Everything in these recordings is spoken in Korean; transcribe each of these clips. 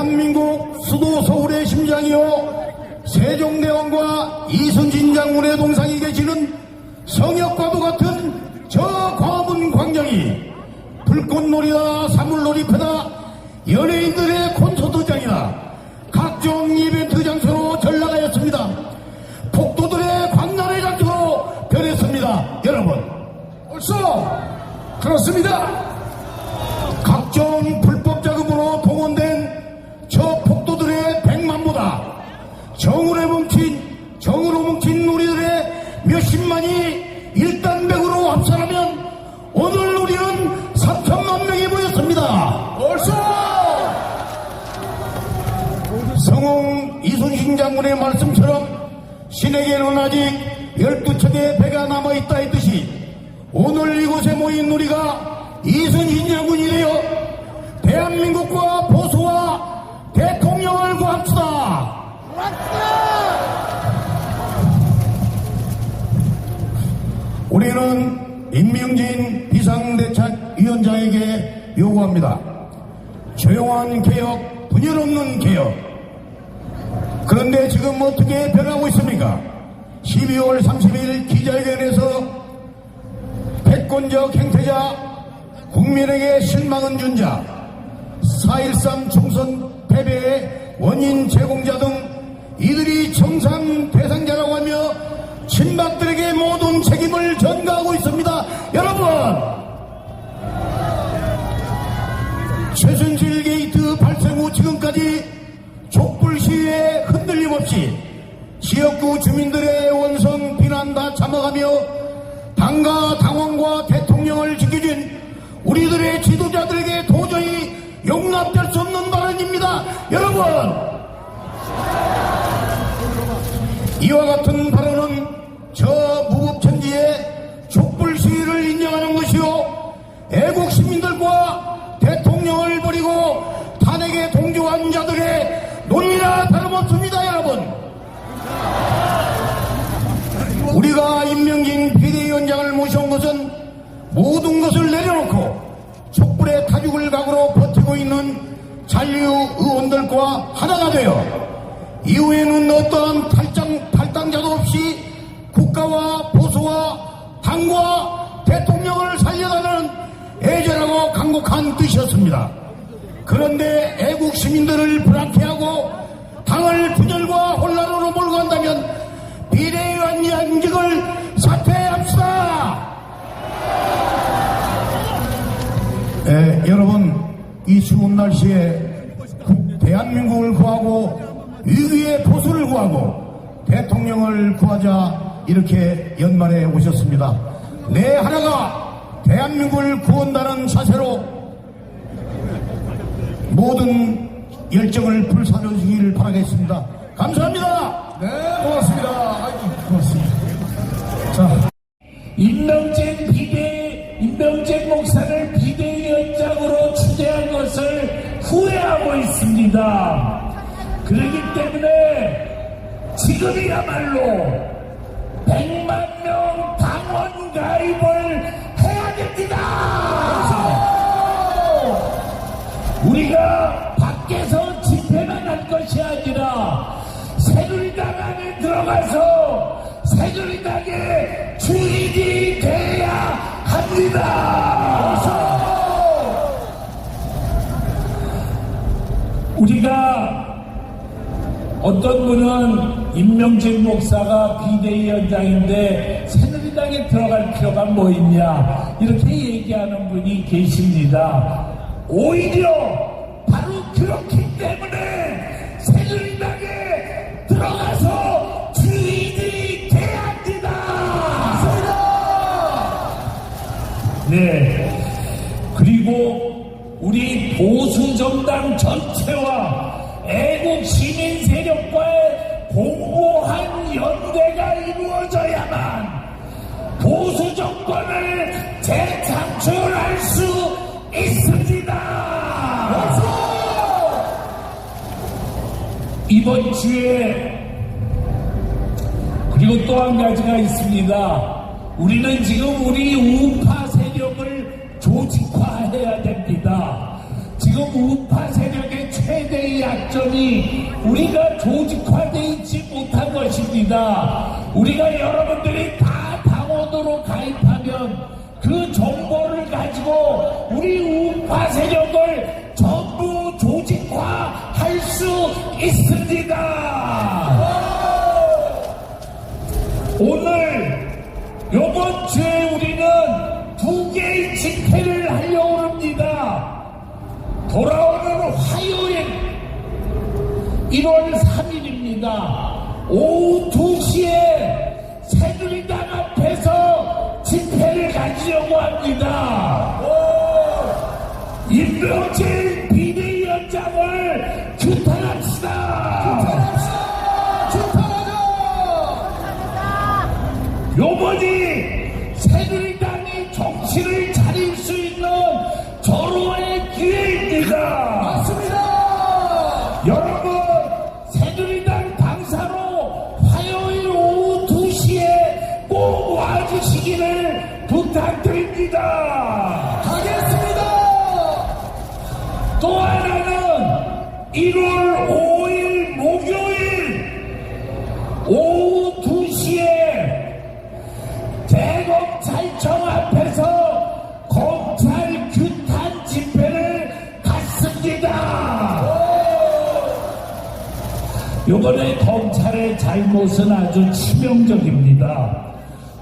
대한민국 수도 서울의 심장이요 세종대왕과 이순신 장군의 동상이 계시는 성역과도 같은 저 광화문 광장이 불꽃놀이나 사물놀이패나 연예인들의 콘서트장이나 각종 이벤트 장소로 전락하였습니다. 폭도들의 광란의 장소로 변했습니다. 여러분, 벌써 그렇습니다. 각종 불법 자금으로 동원된 저 폭도들의 백만보다 정으로 뭉친 우리들의 몇십만이 일단백으로 합산하면 오늘 우리는 3천만 명이 모였습니다. 벌써 성웅 이순신 장군의 말씀처럼 신에게는 아직 12척의 배가 남아있다 했듯이 오늘 이곳에 모인 우리가 이순신 장군이 되어 대한민국과 보수와 대통령을 구합시다. 우리는 임명진 비상대책위원장에게 요구합니다. 조용한 개혁, 분열 없는 개혁. 그런데 지금 어떻게 변하고 있습니까? 12월 30일 기자회견에서 패권적 행태자, 국민에게 실망은 준 자, 4.13 총선 패배의 원인 제공자 등 이들이 정상 대상자라고 하며 친박들에게 모든 책임을 전가하고 있습니다. 여러분, 최순실 게이트 발생 후 지금까지 촛불 시위에 흔들림 없이 지역구 주민들의 원성 비난 다 참아가며 당과 당원과 대통령을 지켜준 우리들의 지도자들에게 도저히 용납될 수 없는 발언입니다. 여러분, 이와 같은 발언은 저 무법천지의 촛불 시위를 인정하는 것이요 애국 시민들과 대통령을 버리고 탄핵에 동조한 자들의 논리나 다름없습니다. 여러분, 우리가 임명진 비대위원장을 모셔온 것은 모든 것을 내려놓고 촛불의 타죽을 각오로 버티고 있는 잔류의원들과 하나가 되어 이후에는 어떠한 탈당자도 없이 국가와 보수와 당과 대통령을 살려가는 애절하고 강곡한 뜻이었습니다. 그런데 애국 시민들을 불안케하고 당을 분열과 혼란으로 몰고 간다면 비대위원 양직을 사퇴합시다. 여러분, 이 추운 날씨에 대한민국을 구하고 위기의 보수를 구하고 대통령을 구하자 이렇게 연말에 오셨습니다. 내 하나가 대한민국을 구한다는 자세로 모든 열정을 불사르시길 바라겠습니다. 감사합니다. 네, 고맙습니다. 아이고, 고맙습니다. 자, 임명진 목사를 비대위원장으로 추대한 것을 후회하고 있습니다. 그렇기 때문에 지금이야말로 100만 명 당원 가입을 해야 됩니다. 우리가 밖에서 집회만 할 것이 아니라 새누리당 안에 들어가서 새누리당의 주인이 돼야 합니다. 우리가 어떤 분은 임명진 목사가 비대위원장인데 새누리당에 들어갈 필요가 뭐 있냐 이렇게 얘기하는 분이 계십니다. 오히려 바로 그렇기 때문에 새누리당에 들어가서 주인이 돼야 합니다. 네. 그리고 우리 보수정당 전체와 애국 시민 세력과의 공고한 연대가 이루어져야만 보수 정권을 재창출할 수 있습니다. 이번 주에 그리고 또 한 가지가 있습니다. 우리는 지금 우리 우파 세력을 조직화해야 됩니다. 지금 우파 세력의 최대의 약점이 우리가 조직화되어 있지 못한 것입니다. 우리가 여러분들이 다 당원으로 가입하면 그 정보를 가지고 우리 우파 세력을 전부 조직화할 수 있습니다. 오늘 요번 주에 우리는 2개의 집회를 하려고 합니다. 돌아오는 화요일 1월 3일입니다. 오후 2시에 새누리당 앞에서 집회를 가지려고 합니다. 임명진 비대위원장을 규탄합시다. 요번이 새누리당이 정치를 차릴 수 있는 절호의 기회입니다. 맞습니다. 여러분, 새누리당 당사로 화요일 오후 2시에 꼭 와주시기를 부탁드립니다. 가겠습니다. 또 하나는 1월 5일 목요일 오후 2시에 대검찰청 앞에서 검찰 규탄 집회를 갖습니다. 이번에 검찰의 잘못은 아주 치명적입니다.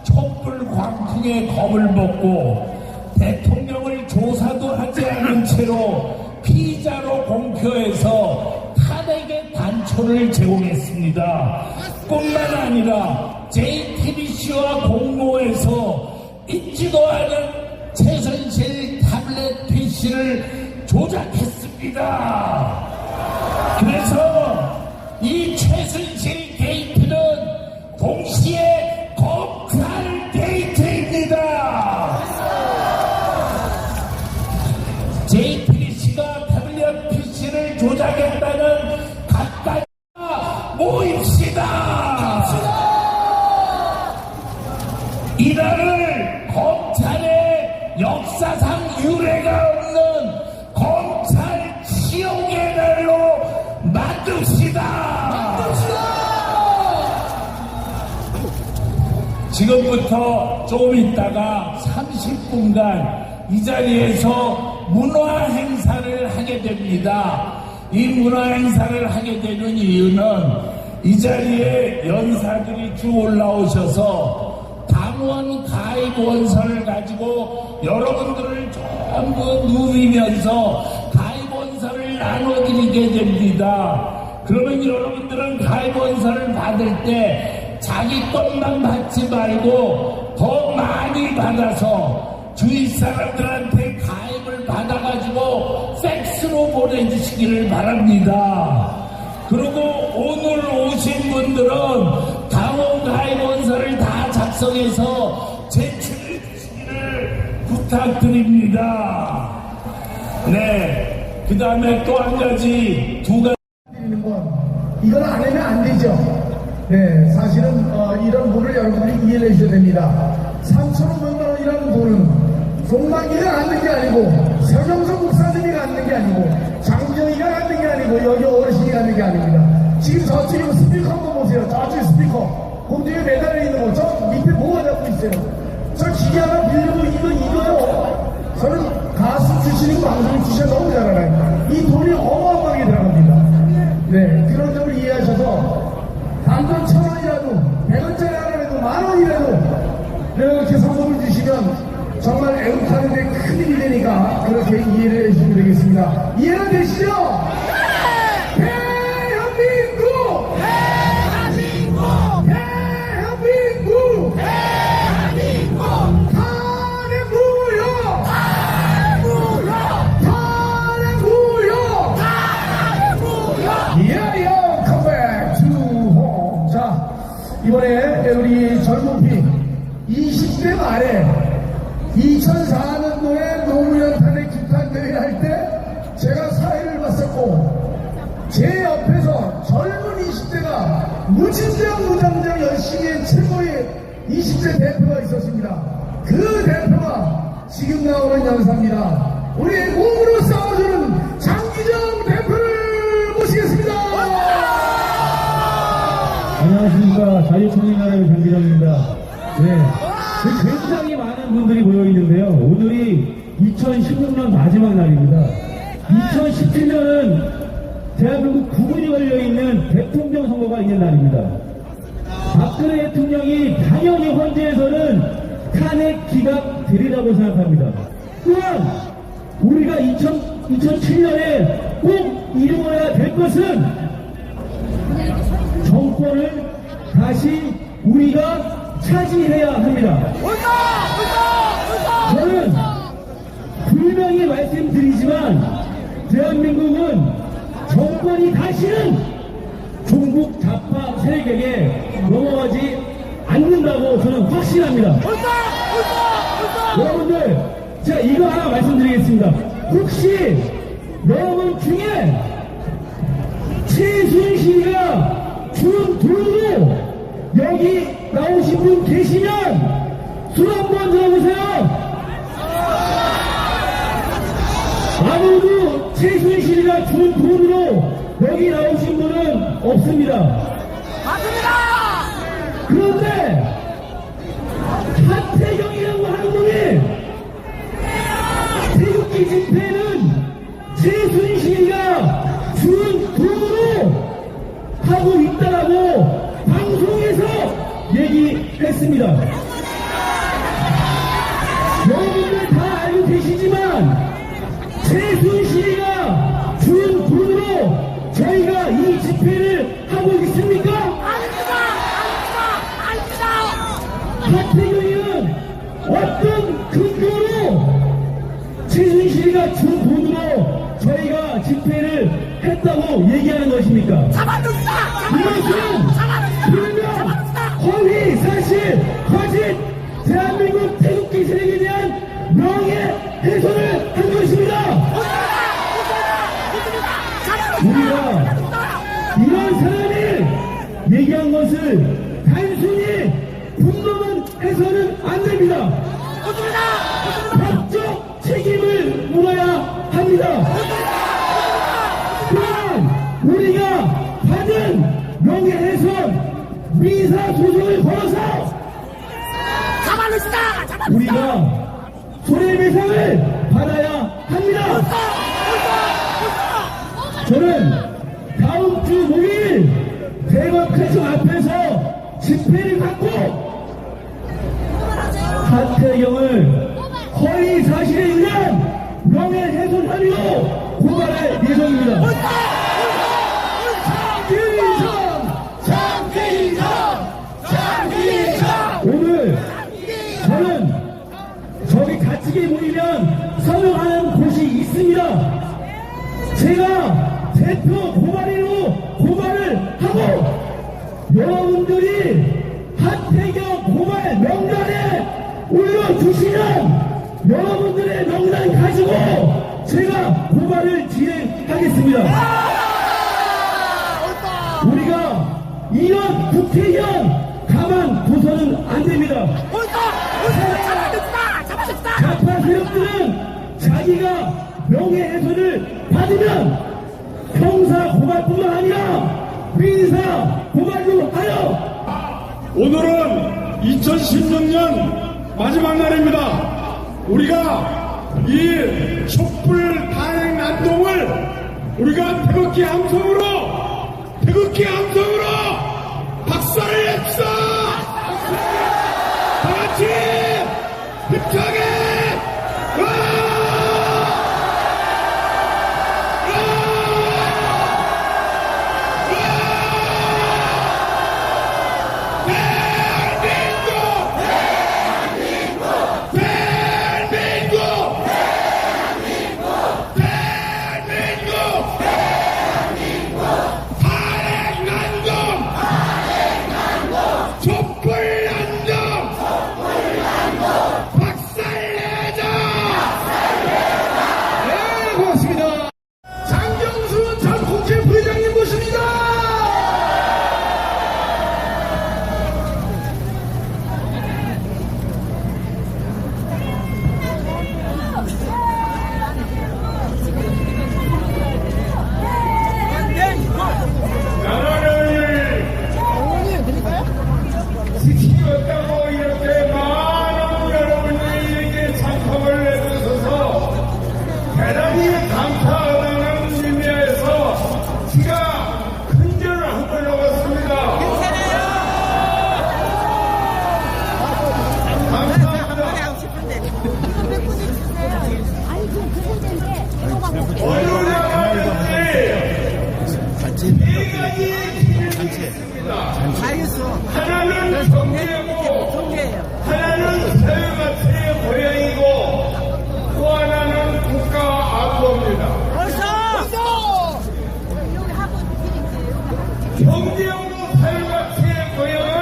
촛불 광풍에 겁을 먹고 대통령을 조사도 하지 않은 채로 피의자로 공표해서 탄핵의 단초를 제공했습니다. 뿐만 아니라 JTBC와 공모해서 있지도 않은 최순실 타블렛 PC를 조작했습니다. 그래서 이 최순실 게이트는 동시에 검찰 게이트입니다. JTBC가 타블렛 PC를 조작했다는 각각 모입시다. 이날을 검찰의 역사상 유례가 없는 검찰 치욕의 날로 만듭시다. 지금부터 좀 있다가 30분간 이 자리에서 문화 행사를 하게 됩니다. 이 문화 행사를 하게 되는 이유는 이 자리에 연사들이 쭉 올라오셔서 당원 가입 원서를 가지고 여러분들을 전부 누비면서 가입 원서를 나눠드리게 됩니다. 그러면 여러분들은 가입 원서를 받을 때 자기 것만 받지 말고 더 많이 받아서 주위 사람들한테 가입을 받아가지고 팩스로 보내주시기를 바랍니다. 그리고 오늘 오신 분들은 당원 가입 원서를 다 작성해서 제출해 주시기를 부탁드립니다. 네, 그 다음에 또 한 가지, 두 가지. 드리는 건 이걸 안 하면 안 되죠. 네, 사실은 이런 돈을 여러분들이 이해를 해주셔야 됩니다. 3,500만 원이라는 돈은 송만기가 갖는 게 아니고 서정석 목사님이 갖는 게 아니고 장정희가 갖는 게 아니고 여기 어르신이 갖는 게 아닙니다. 지금 저쪽에 스피커 한번 보세요. 저쪽에 스피커 공중에 매달려 있는 거 저 밑에 뭐가 잡고 있어요. 저 기계 하나 빌리고 이거요. 저는 가수 출신이고 방송 출신 너무 잘 알아요. 이 돈이 어마어마하게 들어갑니다. 네, 그런 점을 이해하셔서 단돈 1,000원이라도 100원짜리 하나라도 10,000원이라도 이렇게 선물을 주시면 정말 애국하는데 큰 힘이 되니까 그렇게 이해를 해주시면 되겠습니다. 이해가 되시죠? 대한민국! 대한민국! 대한민국! 대한민국! 탄핵 무효! 탄핵 무효! 탄핵 무효! 탄핵 무효! 야야 컴백 투 홈. 자, 이번에 우리 젊은 피 20대 말에 2004년도에 노무현 탄핵 규탄대회 할 때 제가 사회를 봤었고 제 옆에서 젊은 20대가 무진장 열심히 한 최고의 20대 대표가 있었습니다. 그 대표가 지금 나오는 연사입니다. 우리 몸으로 싸워주는 장기정 대표를 사람의 장기정입니다. 네. 굉장히 많은 분들이 모여 있는데요. 오늘이 2016년 마지막 날입니다. 2017년은 대한민국 구분이 걸려있는 대통령 선거가 있는 날입니다. 박근혜 대통령이 당연히 헌재에서는 탄핵 기각 되리라고 생각합니다. 또한 우리가 2007년에 꼭 이루어야 될 것은 정권을 다시 우리가 차지해야 합니다. 저는 분명히 말씀드리지만 대한민국은 정권이 다시는 종북 좌파 세력에게 넘어가지 않는다고 저는 확신합니다. 여러분들, 제가 이거 하나 말씀드리겠습니다. 혹시 여러분 중에 최순실이가 준 돈으로 여기 나오신 분 계시면 손 한번 들어보세요. 아무도 최순실이가 준 돈으로 여기 나오신 분은 없습니다. 맞습니다! 그런데 하태경이라고 하는 놈이 태극기 집회는 최순실이가 준 돈으로 하고 있다라고 방송에서 얘기했습니다. 여러분들 다 알고 계시지만 최순실이가 준 돈으로 저희가 이 집회를 하고 있습니까? 아닙니다! 하태경이는 어떤 근거로 최순실이가 준 돈으로 저희가 집회를 했다고 얘기하는 것입니까? 잡아놓습니다! 이것은 분명 허위, 사실, 거짓, 대한민국 태극기 세력에 대한 명예훼손을 한 것입니다. 우리가 이런 사람이 얘기한 것을 단순히 분노만 해서는 안 됩니다. 법적 책임을 물어야 합니다. 또한 우리가 받은 명예훼손 민사소송을 걸어서 우리가 손해배상을 받아야 합니다. 저는 다음 주 목요일 대법회청 앞에서 집회를 갖고 하태경을 허위 사실에 의한 명예훼손 혐의로 고발할 예정입니다. 오늘 저는 저기 가치게 모이면 서명하는 곳이 있습니다. 제가 대표 고발인으로 고발을 하고 여러분들이 하태경 고발 명단에 올려주시면 여러분들의 명단 가지고 제가 고발을 진행하겠습니다. 우리가 이런 국회의원 가만 둬서는 안 됩니다. 좌파 세력들은 자기가 명예훼손을 받으면 형사 고발뿐만 아니라 민사 고발도 하여 오늘은 2016년 마지막 날입니다. 우리가 이 촛불 탄핵 난동을 우리가 태극기 함성으로 박살을 냅시다. 다 같이 힘차게 탄핵 난동 감사하다는 의미에서 제가 큰절을 한번 넣었습니다. 어느 나라든지 네 가지 기준이 있습니다. 하나는 정계고, 하나는 사회가치의 고향이고, 또 하나는 국가 안보입니다. 경제하고 사회가치의 고향은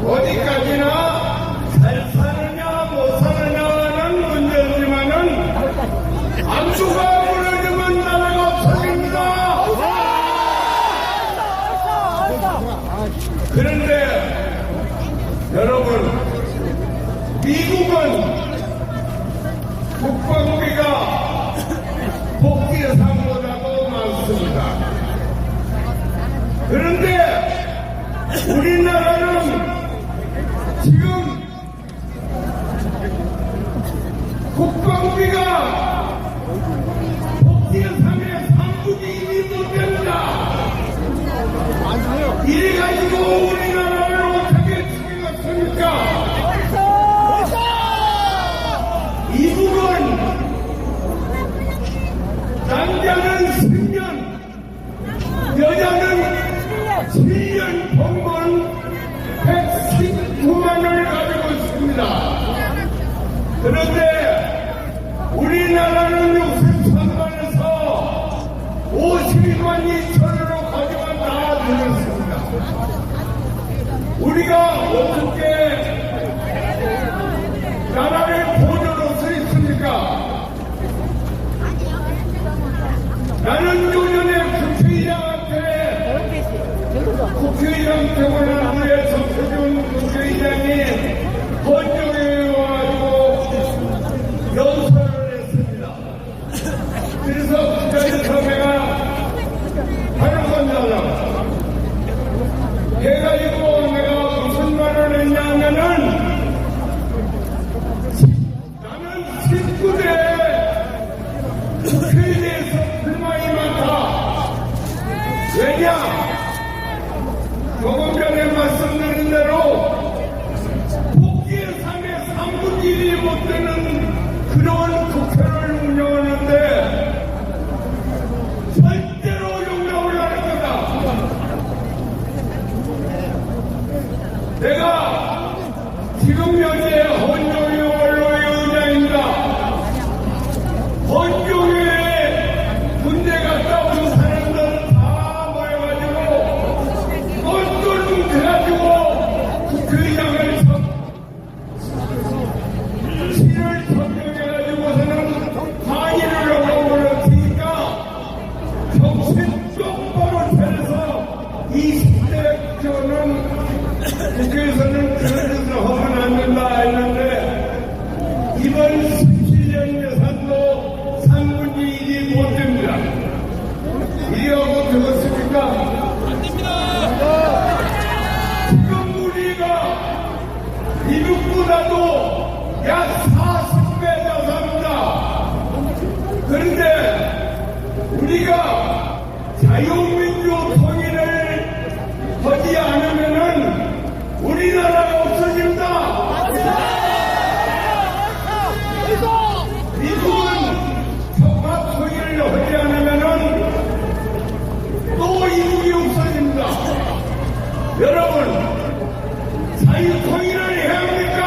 어디까지나 잘 사느냐 못 사느냐는 문제지만은 안주가 무너지면 나라가 터집니다. 그런데 여러분, 미국은 국방비가 복지예산보다도 많습니다. 그런데 우리나라는 지금 국방비가 복지예산의 3분의 1이 못 됩니다. 이래가지고 우리나라를 어떻게 지키겠습니까? 미국은 남자는 10년, 여자는 7년 봉건 119만 원을 가지고 있습니다. 그런데 우리나라는 63만에서 52만 2천으로 가져가 다 들었습니다. 우리가 어떻게 나라를 보존할 수 있습니까? 나는 요전에 국회의장 때문에 우리의 정세균 국회의장이 헌정에 와가지고 연설을 했습니다. 그래서 국회에서 내가 하는 건잖아. 해가지고 내가 무슨 말을 했냐면은 나는 19대 국회에 대해서 불만이 많다. 왜냐? 조금 전에 말씀드린 대로 복지예산의 3분의 1이 못 되는 그런 국회를 운영하는데 절대로 용납을 안 할 거다. 내가 지금 현재 헌정의 원로의 의장입니다. 헌정회에 군대 갔다 온 사람들 다 모여가지고 해가지고 국회의장을 신을 청명해가지고서는 항의를 하고 그렇으니까 정신 똑바로 차려서 20대 저는 국회에서는 그런 짓을 하면 안 된다 했는데 이번 17년 예산도 3분의 1이 못 됩니다. 이하고 되겠습니까? 미국보다도 약 40배 더 삽니다. 그런데 우리가 자유민주 통일을 하지 않으면은 우리나라가 없어집니다. 미국은 적합 통일을 하지 않으면은 또 이국이 없어집니다. 여러분, 자유 통일을 해야 합니까?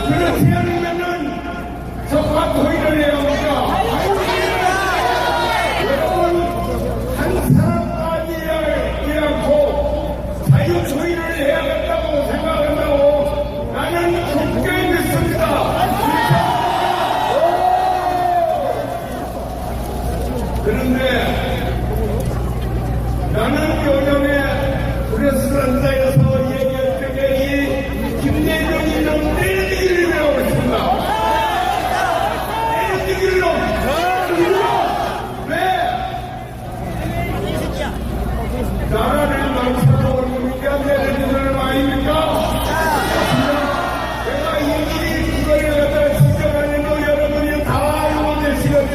그렇지 않으면은 적합 통일을 해야 합니까? 여러분, 한 사람까지 않고 자유 통일을 해야겠다고 생각한다고 나는 굳게 믿습니다. 그런데 나는 요전에 프레스런다에서 얘기할 적에 이 김대중이 좀 때리기라고 했습니다. 때리기로 왜? 나라를 망쳐놓은 놈이니까 때리기를 아닙니까? 내가 이 그거를 갖다 지적하는 거 여러분이 다 알고 계시겠죠?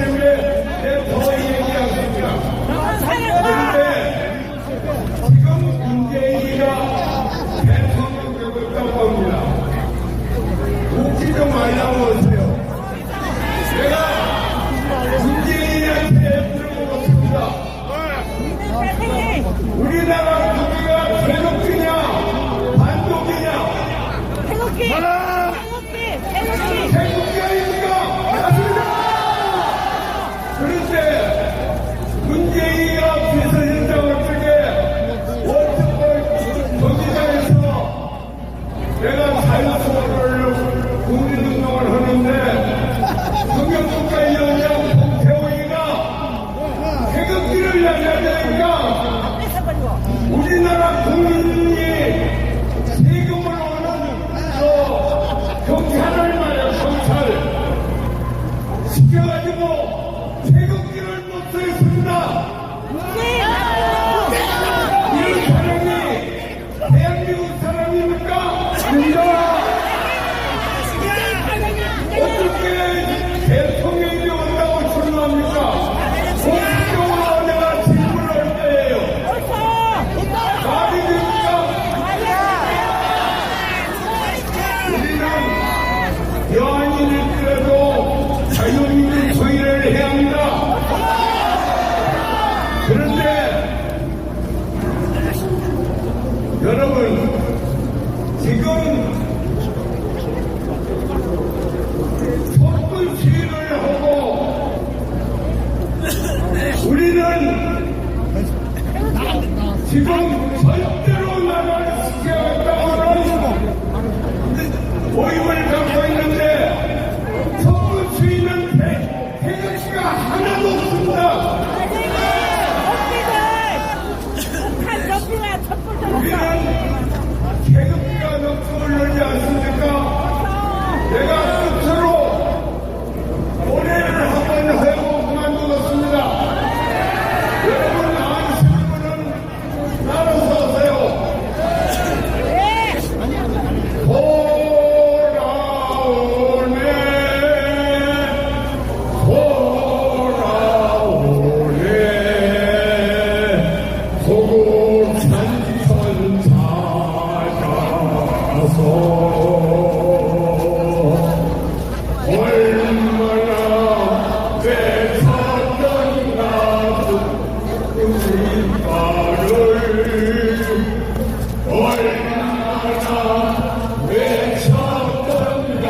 지금 절대로 나갈 수 없다는 모임을 갖고 있는데 섞을 수 있는 태극기가 하나도 없습니다. 우리는 태극기가 너무 올르지 않습니까? 내가 스스로 노래를 한번 하고 그만두었습니다. 여러분 아시는 분은 나눠서 하세요. 돌아오네 소국 산선 찾아서 얼마나 외쳤던가 우리 말을 얼마나 외쳤던가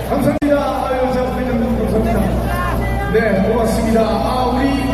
감사합니다. 아유, 자, 감사합니다. 네, 고맙습니다. 우리